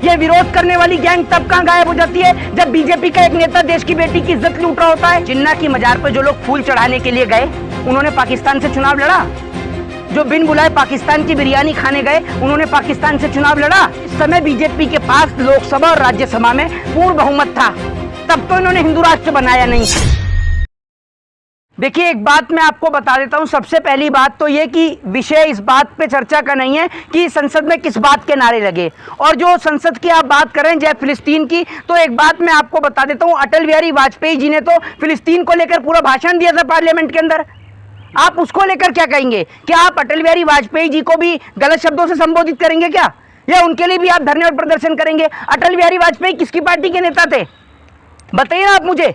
ये विरोध करने वाली गैंग तब कहां गायब हो जाती है जब बीजेपी का एक नेता देश की बेटी की इज्जत लूट रहा होता है। जिन्ना की मजार पर जो लोग फूल चढ़ाने के लिए गए उन्होंने पाकिस्तान से चुनाव लड़ा। जो बिन बुलाए पाकिस्तान की बिरयानी खाने गए उन्होंने पाकिस्तान से चुनाव लड़ा। इस समय बीजेपी के पास लोकसभा और राज्यसभा में पूर्ण बहुमत था, तब तो इन्होंने हिंदू राष्ट्र बनाया नहीं। देखिए एक बात मैं आपको बता देता हूं। सबसे पहली बात तो ये कि विषय इस बात पे चर्चा का नहीं है कि संसद में किस बात के नारे लगे। और जो संसद की आप बात करें जय फिलिस्तीन की, तो एक बात मैं आपको बता देता हूं, अटल बिहारी वाजपेयी जी ने तो फिलिस्तीन को लेकर पूरा भाषण दिया था पार्लियामेंट के अंदर। आप उसको लेकर क्या कहेंगे? क्या आप अटल बिहारी वाजपेयी जी को भी गलत शब्दों से संबोधित करेंगे क्या, या उनके लिए भी आप धरने और प्रदर्शन करेंगे? अटल बिहारी वाजपेयी किसकी पार्टी के नेता थे? बताइए ना आप मुझे,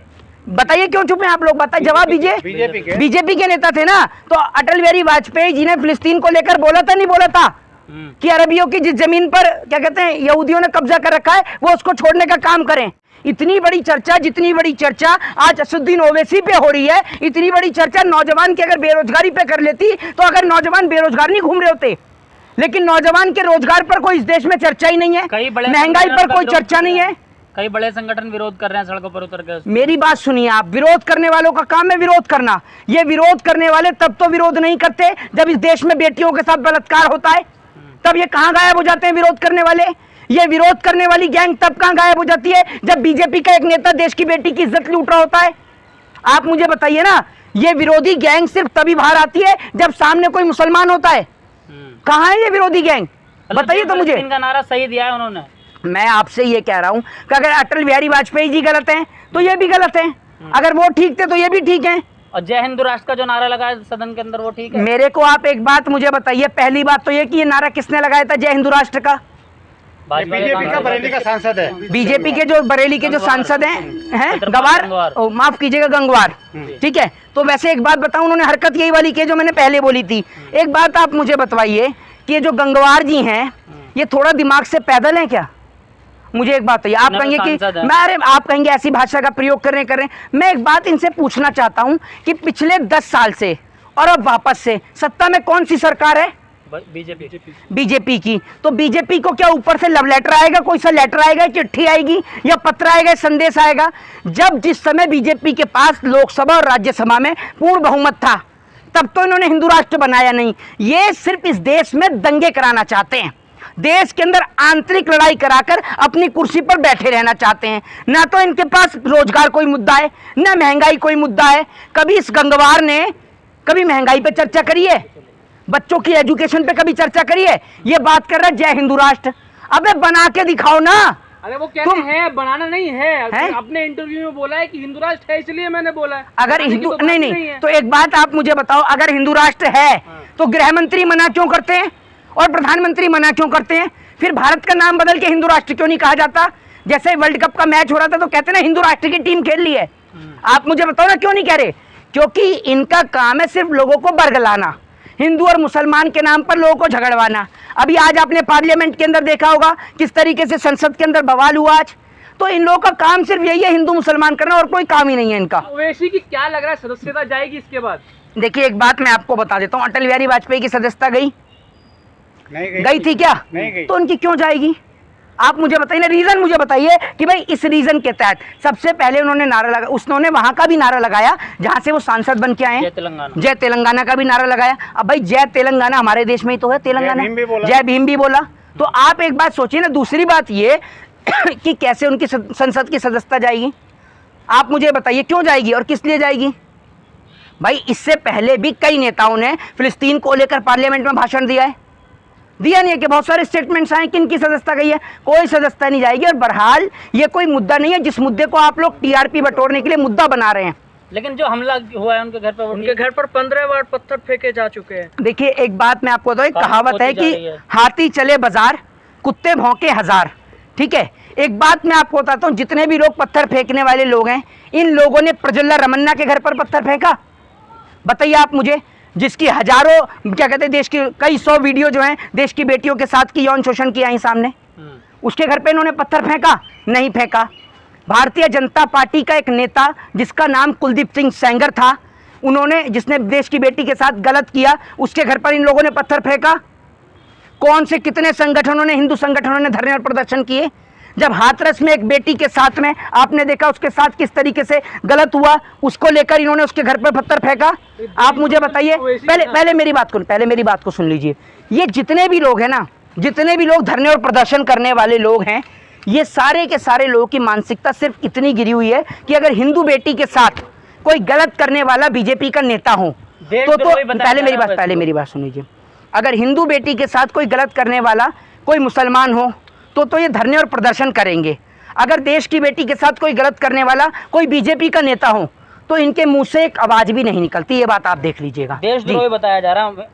बताइए क्यों चुप हैं आप लोग? बताइए, जवाब दीजिए। बीजेपी के नेता थे ना। तो अटल बिहारी वाजपेयी जी ने फिलिस्तीन को लेकर बोला था, नहीं बोला था कि अरबियों की जिस जमीन पर क्या कहते हैं यहूदियों ने कब्जा कर रखा है वो उसको छोड़ने का काम करें? इतनी बड़ी चर्चा, जितनी बड़ी चर्चा आज असदुद्दीन ओवैसी पे हो रही है, इतनी बड़ी चर्चा नौजवान की अगर बेरोजगारी पे कर लेती, तो अगर नौजवान बेरोजगार नहीं घूम रहे होते, लेकिन नौजवान के रोजगार पर कोई इस देश में चर्चा ही नहीं है, महंगाई पर कोई चर्चा नहीं है। कई बड़े संगठन विरोध कर रहे हैं सड़कों पर उतर के। मेरी बात सुनिए आप, विरोध करने वालों का काम है विरोध करना। ये विरोध करने वाले तब तो विरोध नहीं करते जब इस देश में बेटियों के साथ बलात्कार होता है, तब ये कहां गायब हो जाते हैं विरोध करने वाले? ये विरोध करने वाली गैंग तब कहां गायब हो जाती है जब बीजेपी का एक नेता देश की बेटी की इज्जत लूट रहा होता है? आप मुझे बताइए ना, ये विरोधी गैंग सिर्फ तभी बाहर आती है जब सामने कोई मुसलमान होता है। कहां है ये विरोधी गैंग? बताइए तो मुझे। इनका नारा सही दिया है उन्होंने। मैं आपसे ये कह रहा हूं कि अगर अटल बिहारी वाजपेयी जी गलत हैं तो ये भी गलत हैं, अगर वो ठीक थे तो ये भी ठीक हैं। और जय हिंदू राष्ट्र का जो नारा लगाया सदन के अंदर वो ठीक है? मेरे को आप एक बात मुझे बताइए, पहली बात तो ये कि ये नारा किसने लगाया था जय हिंदू राष्ट्र का? बीजेपी का बरेली का सांसद है। बीजेपी के जो बरेली के जो सांसद हैं गंगवार, माफ कीजिएगा गंगवार, ठीक है। तो वैसे एक बात बताऊं, उन्होंने हरकत यही वाली की जो मैंने पहले बोली थी। एक बात आप मुझे बताइए कि ये जो गंगवार जी हैं ये थोड़ा दिमाग से पैदल हैं क्या? मुझे एक बात बताइए। आप कहेंगे कि मैं, अरे आप कहेंगे ऐसी भाषा का प्रयोग कर रहे हैं। मैं एक बात इनसे पूछना चाहता हूं कि पिछले 10 साल से और अब वापस से सत्ता में कौन सी सरकार है? बीजेपी की। तो बीजेपी को क्या ऊपर से लव लेटर आएगा, कोई सा लेटर आएगा, चिट्ठी आएगी या पत्र आएगा, संदेश आएगा? जब जिस समय बीजेपी के पास लोकसभा और राज्यसभा में पूर्ण बहुमत था, तब तो इन्होंने हिंदू राष्ट्र बनाया नहीं। ये सिर्फ इस देश में दंगे कराना चाहते हैं, देश के अंदर आंतरिक लड़ाई कराकर अपनी कुर्सी पर बैठे रहना चाहते हैं। ना तो इनके पास रोजगार कोई मुद्दा है, ना महंगाई कोई मुद्दा है। कभी इस गंगवार ने कभी महंगाई पे चर्चा करी है? बच्चों की एजुकेशन पे कभी चर्चा करी है? ये बात कर रहा है जय हिंदू राष्ट्र। अबे बना के दिखाओ ना। अरे वो कहते हैं बनाना नहीं है, अपने इंटरव्यू में बोला है कि हिंदू राष्ट्र है इसलिए मैंने बोला है। अगर हिंदू तो नहीं तो एक बात आप मुझे बताओ, अगर हिंदू राष्ट्र है तो गृह मंत्री मना क्यों करते हैं और प्रधानमंत्री मना क्यों करते हैं? फिर भारत का नाम बदल के हिंदू राष्ट्र क्यों नहीं कहा जाता? जैसे वर्ल्ड कप का मैच हो रहा था तो कहते ना हिंदू राष्ट्र की टीम खेल ली है। आप मुझे बताओ ना क्यों नहीं कह रहे? क्योंकि इनका काम है सिर्फ लोगों को बरगलाना, हिंदू और मुसलमान के नाम पर लोगों को झगड़वाना। अभी आज आपने पार्लियामेंट के अंदर देखा होगा किस तरीके से संसद के अंदर बवाल हुआ आज। तो इन लोगों का काम सिर्फ यही है, हिंदू मुसलमान करना, और कोई काम ही नहीं है इनका। ओवैसी की क्या लग रहा है सदस्यता जाएगी इसके बाद? देखिए एक बात मैं आपको बता देता हूँ, अटल बिहारी वाजपेयी की सदस्यता गई थी क्या? नहीं गई। तो उनकी क्यों जाएगी? आप मुझे बताइए ना, रीजन मुझे बताइए कि भाई इस रीजन के तहत सबसे पहले उन्होंने नारा लगा, उसने वहां का भी नारा लगाया जहां से वो सांसद बन के आए हैं, जय तेलंगाना का भी नारा लगाया। अब भाई जय तेलंगाना हमारे देश में ही तो है, तेलंगाना जय भीम भी बोला। तो आप एक बात सोचिए ना। दूसरी बात ये कि कैसे उनकी संसद की सदस्यता जाएगी? आप मुझे बताइए क्यों जाएगी और किस लिए जाएगी? भाई इससे पहले भी कई नेताओं ने फिलिस्तीन को लेकर पार्लियामेंट में भाषण दिया है, दिया नहीं है कि बहुत सारे स्टेटमेंट्स आए कि इनकी सदस्यता गई है? कोई सदस्यता नहीं जाएगी। और बहरहाल ये कोई मुद्दा नहीं है जिस मुद्दे को आप लोग टीआरपी बटोरने के लिए मुद्दा बना रहे हैं। लेकिन जो हमला हुआ है उनके घर पर 15 बार पत्थर फेंके जा चुके हैं। देखिए एक बात मैं आपको बताऊं, एक कहावत है कि हाथी चले बाजार कुत्ते भौंके हजार, ठीक है। एक बात मैं आपको बताता हूँ, जितने भी लोग पत्थर फेंकने वाले लोग हैं, इन लोगों ने प्रज्वला रमन्ना के घर पर पत्थर फेंका? बताइए आप मुझे, जिसकी हजारों क्या कहते हैं देश की कई 100 वीडियो जो हैं देश की बेटियों के साथ की यौन शोषण की आई सामने, उसके घर पे इन्होंने पत्थर फेंका? नहीं फेंका। भारतीय जनता पार्टी का एक नेता जिसका नाम कुलदीप सिंह सेंगर था, उन्होंने जिसने देश की बेटी के साथ गलत किया, उसके घर पर इन लोगों ने पत्थर फेंका? कौन से कितने संगठनों ने, हिंदू संगठनों ने धरने और प्रदर्शन किए? जब हाथरस में एक बेटी के साथ में आपने देखा उसके साथ किस तरीके से गलत हुआ, उसको लेकर इन्होंने उसके घर पर पत्थर फेंका। आप मुझे बताइए, पहले मेरी बात को सुन लीजिए। ये जितने भी लोग हैं ना, जितने भी लोग धरने और प्रदर्शन करने वाले लोग हैं, ये सारे के सारे लोगों की मानसिकता सिर्फ इतनी गिरी हुई है कि अगर हिंदू बेटी के साथ कोई गलत करने वाला बीजेपी का नेता हो तो पहले मेरी बात सुन लीजिए। अगर हिंदू बेटी के साथ कोई गलत करने वाला कोई मुसलमान हो तो ये धरने और प्रदर्शन करेंगे। अगर देश की बेटी के साथ कोई गलत करने वाला कोई बीजेपी का नेता हो तो इनके मुंह से एक आवाज भी नहीं निकलती। ये बात आप देख लीजिएगा। देशद्रोही बताया जा रहा है।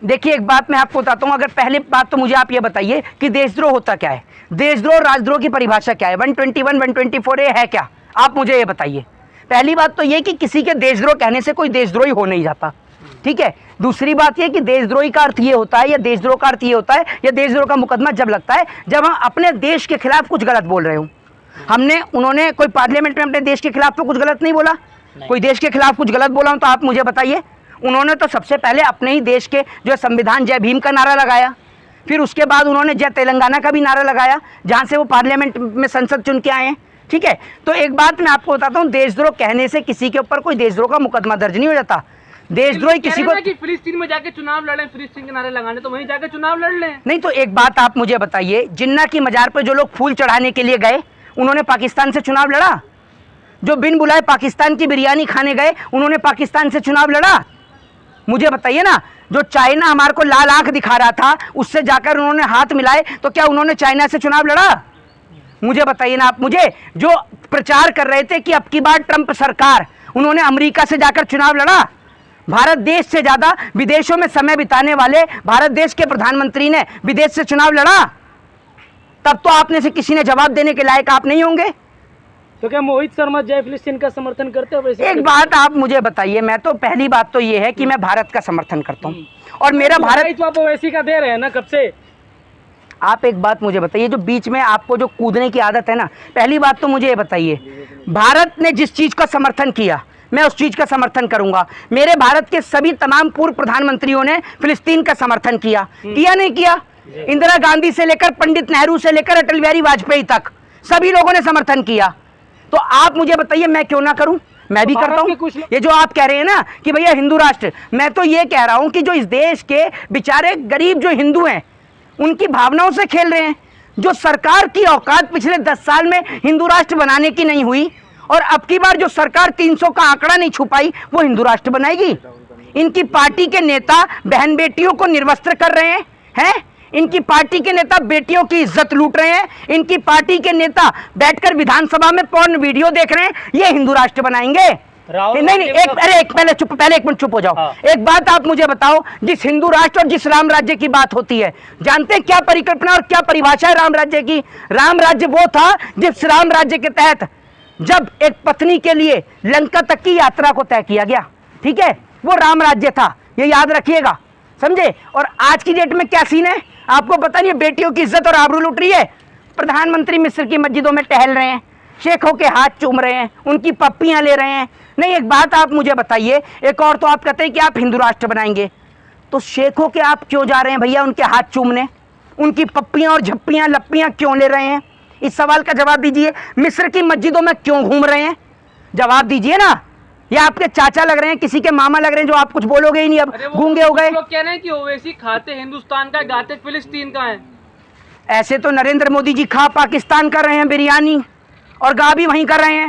देखिए, एक बात मैं आपको बताता हूँ। अगर पहले बात तो मुझे आप ये बताइए कि देशद्रोह होता क्या है, देशद्रोह राजद्रोह की परिभाषा क्या है, 121 124 है क्या? आप मुझे ये बताइए। पहली बात तो ये कि किसी के देशद्रोह कहने से कोई देशद्रोही हो नहीं जाता, ठीक है। दूसरी बात ये कि देशद्रोही का अर्थ ये होता है या देशद्रोह का अर्थ ये होता है या देशद्रोह का मुकदमा जब लगता है जब हम अपने देश के खिलाफ कुछ गलत बोल रहे हो। उन्होंने कोई पार्लियामेंट में अपने देश के खिलाफ तो कुछ गलत नहीं बोला, कोई देश के खिलाफ कुछ गलत बोला हो तो आप मुझे बताइए। उन्होंने तो सबसे पहले अपने ही देश के जो संविधान जय भीम का नारा लगाया, फिर उसके बाद उन्होंने जय तेलंगाना का भी नारा लगाया जहाँ से वो पार्लियामेंट में संसद चुन के आए हैं, ठीक है। तो एक बात मैं आपको बताता हूँ, देशद्रोह कहने से किसी के ऊपर कोई देशद्रोह का मुकदमा दर्ज नहीं हो जाता। देशद्रोही किसी को कि फिलिस्तीन में जाके चुनाव लड़े, फिलिस्तीन के नारे लगाने, तो वहीं जाके चुनाव लड़ लें। नहीं तो एक बात आप मुझे बताइए, जिन्ना की मजार पर जो लोग फूल चढ़ाने के लिए गए उन्होंने पाकिस्तान से चुनाव लड़ा? जो बिन बुलाए पाकिस्तान की बिरयानी खाने गए उन्होंने पाकिस्तान से चुनाव लड़ा? मुझे बताइए ना। जो चाइना हमारे को लाल आंख दिखा रहा था उससे जाकर उन्होंने हाथ मिलाए तो क्या उन्होंने चाइना से चुनाव लड़ा? मुझे बताइए ना आप मुझे। जो प्रचार कर रहे थे कि अब की बार ट्रंप सरकार, उन्होंने अमेरिका से जाकर चुनाव लड़ा? भारत देश से ज्यादा विदेशों में समय बिताने वाले भारत देश के प्रधानमंत्री ने विदेश से चुनाव लड़ा? तब तो आपने से किसी ने जवाब देने के लायक आप नहीं होंगे। तो क्या मोहित शर्मा जय फिलिस्तीन का समर्थन करते हो? एक बात आप मुझे बताइए। मैं तो पहली बात तो ये है कि मैं भारत का समर्थन करता हूँ और मेरा भारत तो आप ओवैसी का दे रहे हैं ना कब से। आप एक बात मुझे बताइए, जो बीच में आपको जो कूदने की आदत है ना, पहली बात तो मुझे ये बताइए, भारत ने जिस चीज का समर्थन किया मैं उस चीज का समर्थन करूंगा। मेरे भारत के सभी तमाम पूर्व प्रधानमंत्रियों ने फिलिस्तीन का समर्थन किया नहीं किया? इंदिरा गांधी से लेकर पंडित नेहरू से लेकर अटल बिहारी वाजपेयी तक सभी लोगों ने समर्थन किया। तो आप मुझे बताइए मैं क्यों ना करूं? मैं भी करता हूं। ये जो आप कह रहे हैं ना कि भैया हिंदू राष्ट्र, मैं तो ये कह रहा हूं कि जो इस देश के बेचारे गरीब जो हिंदू हैं उनकी भावनाओं से खेल रहे हैं। जो सरकार की औकात पिछले 10 साल में हिंदू राष्ट्र बनाने की नहीं हुई और अब की बार जो सरकार 300 का आंकड़ा नहीं छुपाई वो हिंदू राष्ट्र बनाएगी। इनकी पार्टी के नेता बहन बेटियों को निर्वस्त्र कर रहे हैं। इनकी पार्टी के नेता बेटियों की इज्जत लूट रहे हैं। इनकी पार्टी के नेता बैठकर विधानसभा में पॉर्न वीडियो देख रहे हैं। ये हिंदू राष्ट्र बनाएंगे? नहीं, एक मिनट चुप हो जाओ। हाँ। एक बात आप मुझे बताओ, जिस हिंदू राष्ट्र और जिस राम राज्य की बात होती है, जानते हैं क्या परिकल्पना और क्या परिभाषा है राम राज्य की? राम राज्य वो था जिस राम राज्य के तहत जब एक पत्नी के लिए लंका तक की यात्रा को तय किया गया, ठीक है, वो राम राज्य था। ये याद रखिएगा, समझे। और आज की डेट में क्या सीन है आपको पता नहीं है? बेटियों की इज्जत और आबरू लूट रही है। प्रधानमंत्री मिस्र की मस्जिदों में टहल रहे हैं, शेखों के हाथ चूम रहे हैं, उनकी पप्पियां ले रहे हैं। नहीं, एक बात आप मुझे बताइए, एक और तो आप कहते हैं कि आप हिंदू राष्ट्र बनाएंगे, तो शेखों के आप क्यों जा रहे हैं भैया उनके हाथ चूमने? उनकी पप्पियां और झप्पियां लप्पियां क्यों ले रहे हैं? इस सवाल का जवाब दीजिए। मिस्र की मस्जिदों में क्यों घूम रहे हैं? जवाब दीजिए ना। या आपके चाचा लग रहे हैं, किसी के मामा लग रहे हैं जो आप कुछ बोलोगे ही नहीं, अब गूंगे हो गए। लोग कह रहे हैं कि ओवैसी खाते हिंदुस्तान का, गाते फिलिस्तीन का है। ऐसे तो नरेंद्र मोदी जी खा पाकिस्तान कर रहे हैं बिरयानी और गा भी वहीं कर रहे हैं।